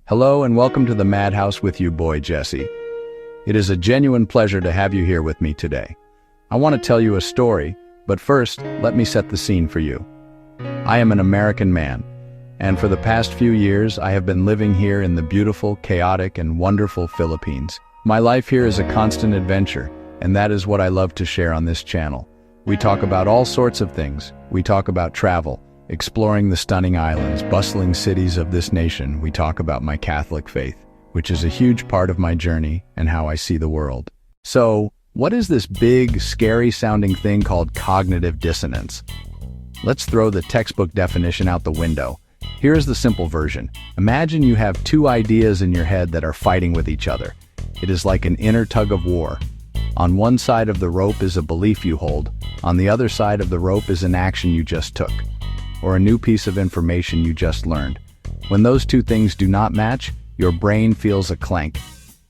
Hello and welcome to the Madhouse with you, boy Jessie. It is a genuine pleasure to have you here with me today. I want to tell you a story, but first, let me set the scene for you. I am an American man, and for the past few years, I have been living here in the beautiful, chaotic, and wonderful Philippines. My life here is a constant adventure, and that is what I love to share on this channel. We talk about all sorts of things. We talk about travel, exploring the stunning islands, bustling cities of this nation. We talk about my Catholic faith, which is a huge part of my journey and how I see the world. So, what is this big, scary-sounding thing called cognitive dissonance? Let's throw the textbook definition out the window. Here's the simple version. Imagine you have two ideas in your head that are fighting with each other. It is like an inner tug-of-war. On one side of the rope is a belief you hold. On the other side of the rope is an action you just took, or a new piece of information you just learned. When those two things do not match, your brain feels a clank.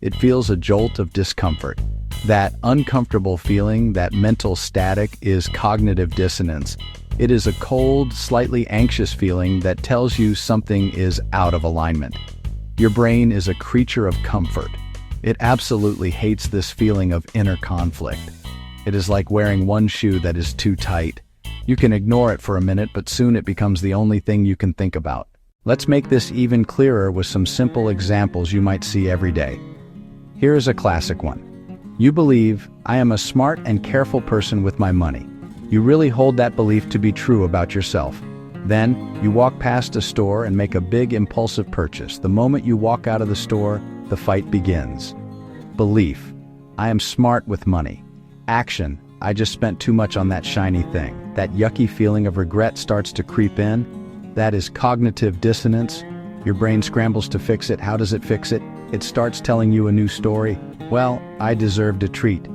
It feels a jolt of discomfort. That uncomfortable feeling, that mental static, is cognitive dissonance. It is a cold, slightly anxious feeling that tells you something is out of alignment. Your brain is a creature of comfort. It absolutely hates this feeling of inner conflict. It is like wearing one shoe that is too tight. You can ignore it for a minute, but soon it becomes the only thing you can think about. Let's make this even clearer with some simple examples you might see every day. Here is a classic one. You believe, I am a smart and careful person with my money. You really hold that belief to be true about yourself. Then, you walk past a store and make a big impulsive purchase. The moment you walk out of the store, the fight begins. Belief, I am smart with money. Action, I just spent too much on that shiny thing. That yucky feeling of regret starts to creep in. That is cognitive dissonance. Your brain scrambles to fix it. How does it fix it? It starts telling you a new story. Well, I deserved a treat.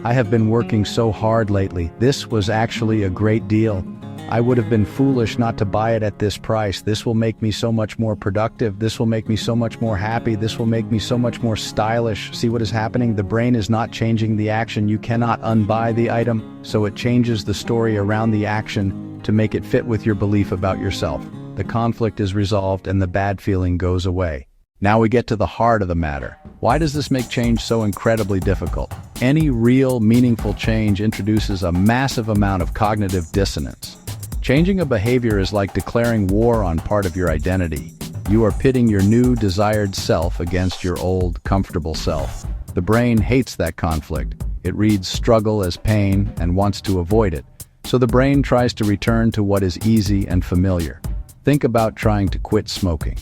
I have been working so hard lately. This was actually a great deal. I would have been foolish not to buy it at this price. This will make me so much more productive. This will make me so much more happy. This will make me so much more stylish. See what is happening? The brain is not changing the action. You cannot unbuy the item, so it changes the story around the action to make it fit with your belief about yourself. The conflict is resolved and the bad feeling goes away. Now we get to the heart of the matter. Why does this make change so incredibly difficult? Any real, meaningful change introduces a massive amount of cognitive dissonance. Changing a behavior is like declaring war on part of your identity. You are pitting your new, desired self against your old, comfortable self. The brain hates that conflict. It reads struggle as pain and wants to avoid it. So the brain tries to return to what is easy and familiar. Think about trying to quit smoking.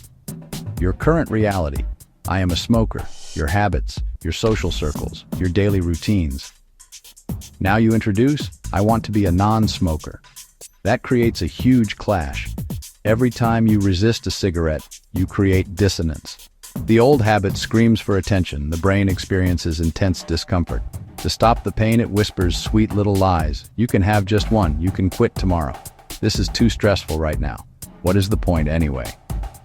Your current reality, I am a smoker, your habits, your social circles, your daily routines. Now you introduce, I want to be a non-smoker. That creates a huge clash. Every time you resist a cigarette, you create dissonance. The old habit screams for attention. The brain experiences intense discomfort. To stop the pain, it whispers sweet little lies. You can have just one. You can quit tomorrow. This is too stressful right now. What is the point anyway?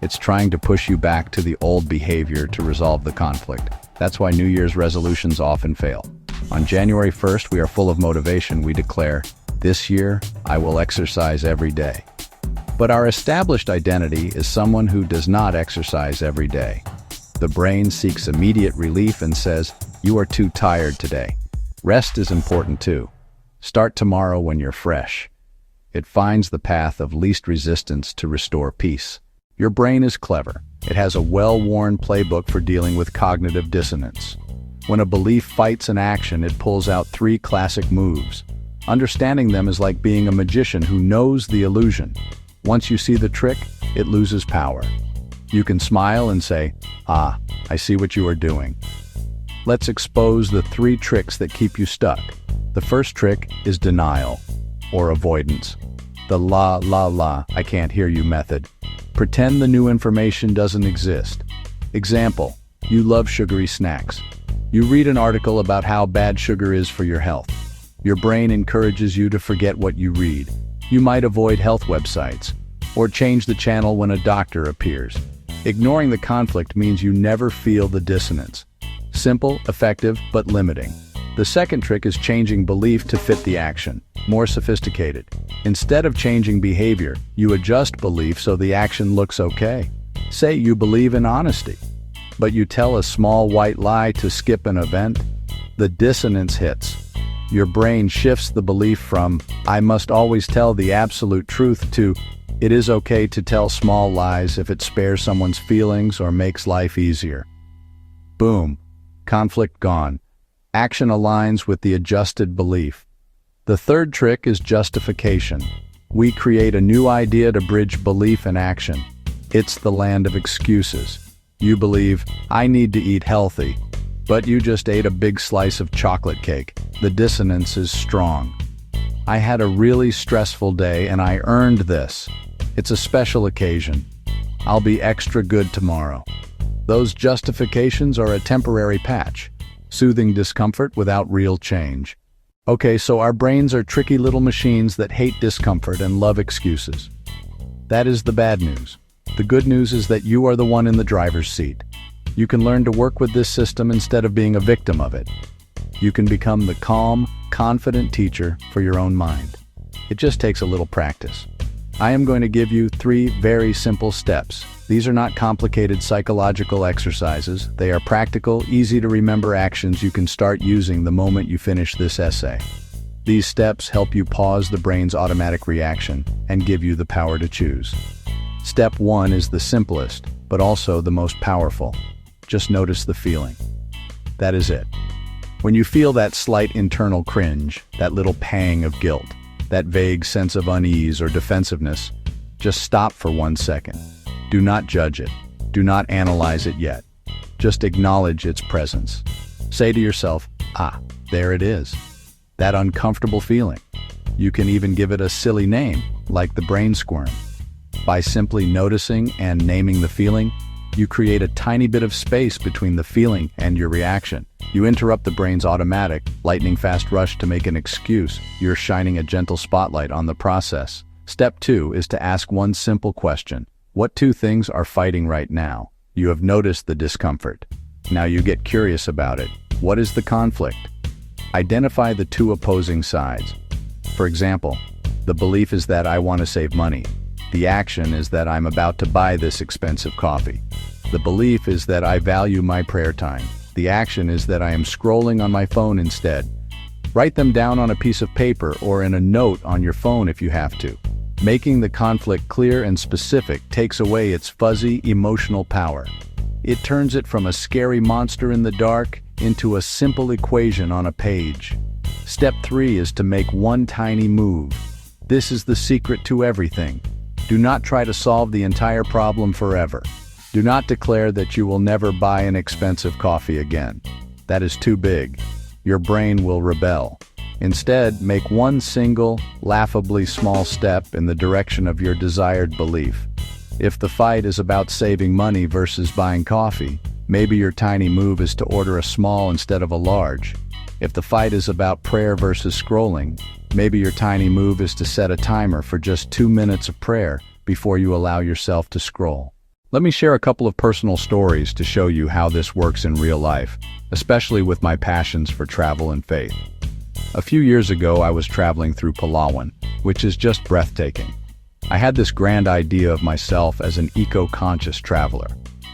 It's trying to push you back to the old behavior to resolve the conflict. That's why New Year's resolutions often fail. On January 1st, we are full of motivation. We declare, this year, I will exercise every day. But our established identity is someone who does not exercise every day. The brain seeks immediate relief and says, you are too tired today. Rest is important too. Start tomorrow when you're fresh. It finds the path of least resistance to restore peace. Your brain is clever. It has a well-worn playbook for dealing with cognitive dissonance. When a belief fights an action, it pulls out three classic moves. Understanding them is like being a magician who knows the illusion. Once you see the trick, it loses power. You can smile and say, ah, I see what you are doing. Let's expose the three tricks that keep you stuck. The first trick is denial, or avoidance. The I can't hear you method. Pretend the new information doesn't exist. Example, you love sugary snacks. You read an article about how bad sugar is for your health. Your brain encourages you to forget what you read. You might avoid health websites, or change the channel when a doctor appears. Ignoring the conflict means you never feel the dissonance. Simple, effective, but limiting. The second trick is changing belief to fit the action. More sophisticated. Instead of changing behavior, you adjust belief so the action looks okay. Say you believe in honesty, but you tell a small white lie to skip an event. The dissonance hits. Your brain shifts the belief from, I must always tell the absolute truth, to, it is okay to tell small lies if it spares someone's feelings or makes life easier. Boom. Conflict gone. Action aligns with the adjusted belief. The third trick is justification. We create a new idea to bridge belief and action. It's the land of excuses. You believe, I need to eat healthy, but you just ate a big slice of chocolate cake. The dissonance is strong. I had a really stressful day and I earned this. It's a special occasion. I'll be extra good tomorrow. Those justifications are a temporary patch, soothing discomfort without real change. Okay, so our brains are tricky little machines that hate discomfort and love excuses. That is the bad news. The good news is that you are the one in the driver's seat. You can learn to work with this system instead of being a victim of it. You can become the calm, confident teacher for your own mind. It just takes a little practice. I am going to give you 3 very simple steps. These are not complicated psychological exercises. They are practical, easy-to-remember actions you can start using the moment you finish this essay. These steps help you pause the brain's automatic reaction and give you the power to choose. Step 1 is the simplest, but also the most powerful. Just notice the feeling. That is it. When you feel that slight internal cringe, that little pang of guilt, that vague sense of unease or defensiveness, just stop for 1 second. Do not judge it. Do not analyze it yet. Just acknowledge its presence. Say to yourself, there it is. That uncomfortable feeling. You can even give it a silly name, like the brain squirm. By simply noticing and naming the feeling, you create a tiny bit of space between the feeling and your reaction. You interrupt the brain's automatic, lightning-fast rush to make an excuse. You're shining a gentle spotlight on the process. Step 2 is to ask one simple question. What 2 things are fighting right now? You have noticed the discomfort. Now you get curious about it. What is the conflict? Identify the 2 opposing sides. For example, the belief is that I want to save money. The action is that I'm about to buy this expensive coffee. The belief is that I value my prayer time. The action is that I am scrolling on my phone instead. Write them down on a piece of paper or in a note on your phone if you have to. Making the conflict clear and specific takes away its fuzzy, emotional power. It turns it from a scary monster in the dark into a simple equation on a page. Step 3 is to make one tiny move. This is the secret to everything. Do not try to solve the entire problem forever. Do not declare that you will never buy an expensive coffee again. That is too big. Your brain will rebel. Instead, make one single, laughably small step in the direction of your desired belief. If the fight is about saving money versus buying coffee, maybe your tiny move is to order a small instead of a large. If the fight is about prayer versus scrolling, maybe your tiny move is to set a timer for just 2 minutes of prayer before you allow yourself to scroll. Let me share a couple of personal stories to show you how this works in real life, especially with my passions for travel and faith. A few years ago, I was traveling through Palawan, which is just breathtaking. I had this grand idea of myself as an eco-conscious traveler.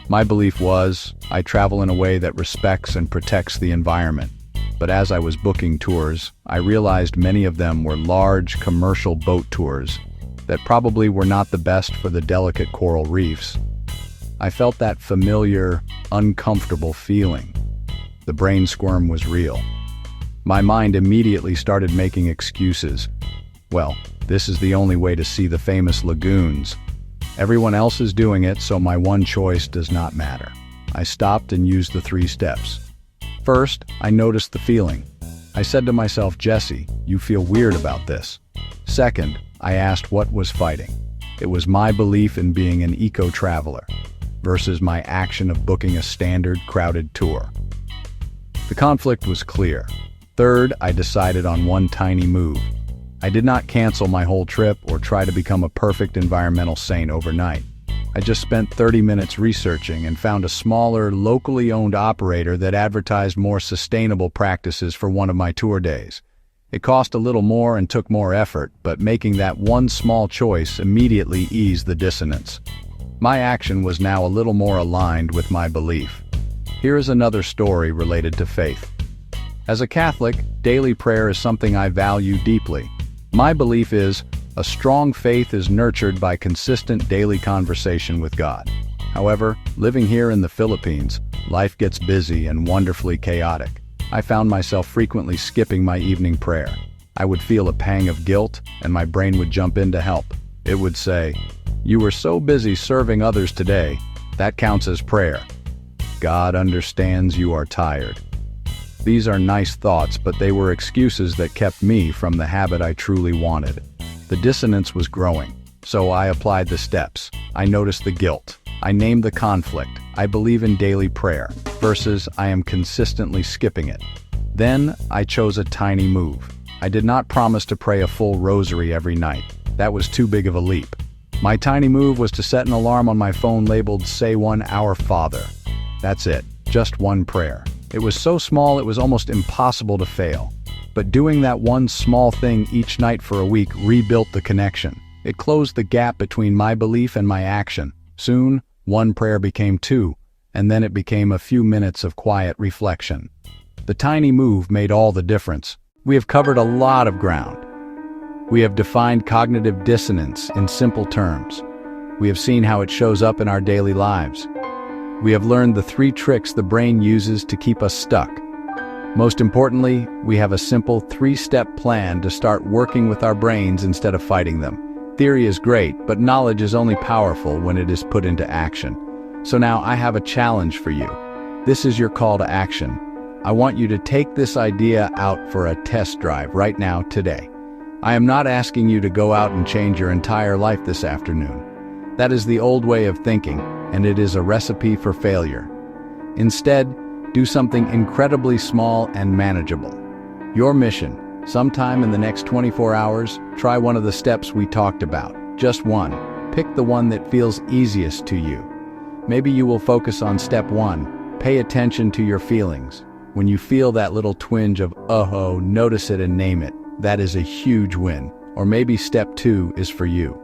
My belief was, I travel in a way that respects and protects the environment. But as I was booking tours, I realized many of them were large commercial boat tours that probably were not the best for the delicate coral reefs. I felt that familiar, uncomfortable feeling. The brain squirm was real. My mind immediately started making excuses. Well, this is the only way to see the famous lagoons. Everyone else is doing it, so my one choice does not matter. I stopped and used the 3 steps. First, I noticed the feeling. I said to myself, Jessie, you feel weird about this. Second, I asked what was fighting. It was my belief in being an eco-traveler versus my action of booking a standard, crowded tour. The conflict was clear. Third, I decided on one tiny move. I did not cancel my whole trip or try to become a perfect environmental saint overnight. I just spent 30 minutes researching and found a smaller, locally owned operator that advertised more sustainable practices for one of my tour days. It cost a little more and took more effort, but making that one small choice immediately eased the dissonance. My action was now a little more aligned with my belief. Here is another story related to faith. As a Catholic, daily prayer is something I value deeply. My belief is, a strong faith is nurtured by consistent daily conversation with God. However, living here in the Philippines, life gets busy and wonderfully chaotic. I found myself frequently skipping my evening prayer. I would feel a pang of guilt, and my brain would jump in to help. It would say, "You were so busy serving others today, that counts as prayer. God understands you are tired." These are nice thoughts, but they were excuses that kept me from the habit I truly wanted. The dissonance was growing, so I applied the steps. I noticed the guilt. I named the conflict. I believe in daily prayer, versus I am consistently skipping it. Then I chose a tiny move. I did not promise to pray a full rosary every night. That was too big of a leap. My tiny move was to set an alarm on my phone labeled "Say One Our Father." That's it, just one prayer. It was so small it was almost impossible to fail. But doing that one small thing each night for a week rebuilt the connection. It closed the gap between my belief and my action. Soon, one prayer became two, and then it became a few minutes of quiet reflection. The tiny move made all the difference. We have covered a lot of ground. We have defined cognitive dissonance in simple terms. We have seen how it shows up in our daily lives. We have learned the 3 tricks the brain uses to keep us stuck. Most importantly, we have a simple 3-step plan to start working with our brains instead of fighting them. Theory is great, but knowledge is only powerful when it is put into action. So now I have a challenge for you. This is your call to action. I want you to take this idea out for a test drive right now, today. I am not asking you to go out and change your entire life this afternoon. That is the old way of thinking, and it is a recipe for failure. Instead, do something incredibly small and manageable. Your mission, sometime in the next 24 hours, try one of the steps we talked about. Just one. Pick the one that feels easiest to you. Maybe you will focus on step 1. Pay attention to your feelings. When you feel that little twinge of "uh-oh," notice it and name it. That is a huge win. Or maybe step 2 is for you.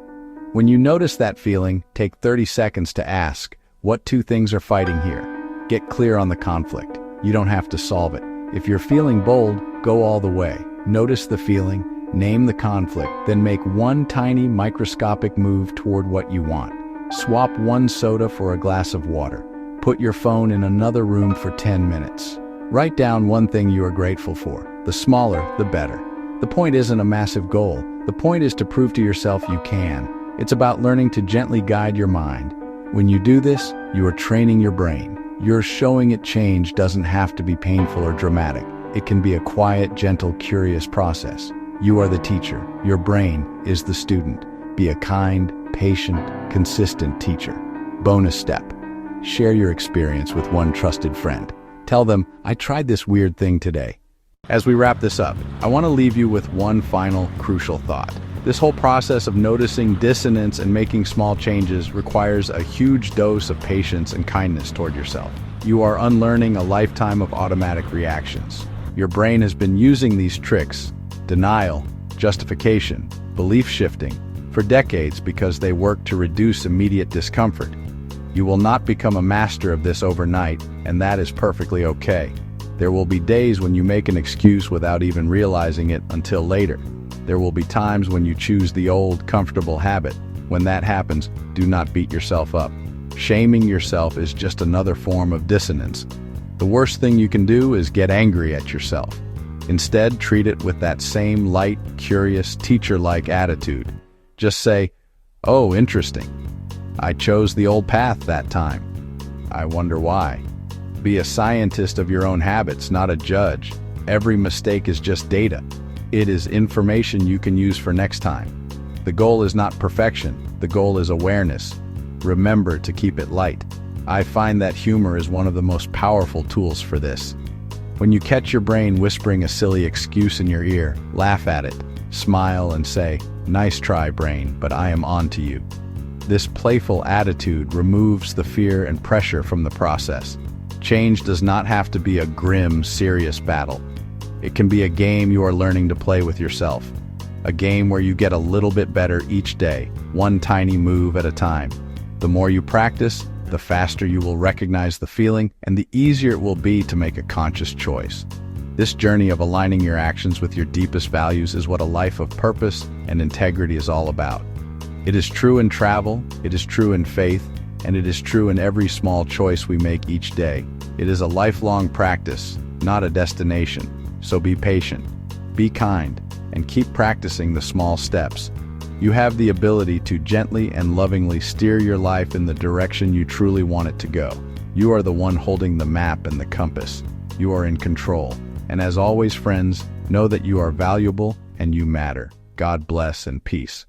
When you notice that feeling, take 30 seconds to ask, what 2 things are fighting here? Get clear on the conflict. You don't have to solve it. If you're feeling bold, go all the way. Notice the feeling, name the conflict, then make one tiny microscopic move toward what you want. Swap one soda for a glass of water. Put your phone in another room for 10 minutes. Write down one thing you are grateful for. The smaller, the better. The point isn't a massive goal. The point is to prove to yourself you can. It's about learning to gently guide your mind. When you do this, you are training your brain. You're showing it change doesn't have to be painful or dramatic. It can be a quiet, gentle, curious process. You are the teacher. Your brain is the student. Be a kind, patient, consistent teacher. Bonus step. Share your experience with one trusted friend. Tell them, I tried this weird thing today. As we wrap this up, I want to leave you with one final crucial thought. This whole process of noticing dissonance and making small changes requires a huge dose of patience and kindness toward yourself. You are unlearning a lifetime of automatic reactions. Your brain has been using these tricks, denial, justification, belief shifting, for decades because they work to reduce immediate discomfort. You will not become a master of this overnight, and that is perfectly okay. There will be days when you make an excuse without even realizing it until later. There will be times when you choose the old, comfortable habit. When that happens, do not beat yourself up. Shaming yourself is just another form of dissonance. The worst thing you can do is get angry at yourself. Instead, treat it with that same light, curious, teacher-like attitude. Just say, "Oh, interesting. I chose the old path that time. I wonder why." Be a scientist of your own habits, not a judge. Every mistake is just data. It is information you can use for next time. The goal is not perfection. The goal is awareness. Remember to keep it light. I find that humor is one of the most powerful tools for this. When you catch your brain whispering a silly excuse in your ear, laugh at it, smile and say, "Nice try, brain, but I am on to you." This playful attitude removes the fear and pressure from the process. Change does not have to be a grim, serious battle. It can be a game you are learning to play with yourself. A game where you get a little bit better each day, one tiny move at a time. The more you practice, the faster you will recognize the feeling and the easier it will be to make a conscious choice. This journey of aligning your actions with your deepest values is what a life of purpose and integrity is all about. It is true in travel, it is true in faith, and it is true in every small choice we make each day. It is a lifelong practice, not a destination. So be patient, be kind, and keep practicing the small steps. You have the ability to gently and lovingly steer your life in the direction you truly want it to go. You are the one holding the map and the compass. You are in control. And as always, friends, know that you are valuable and you matter. God bless and peace.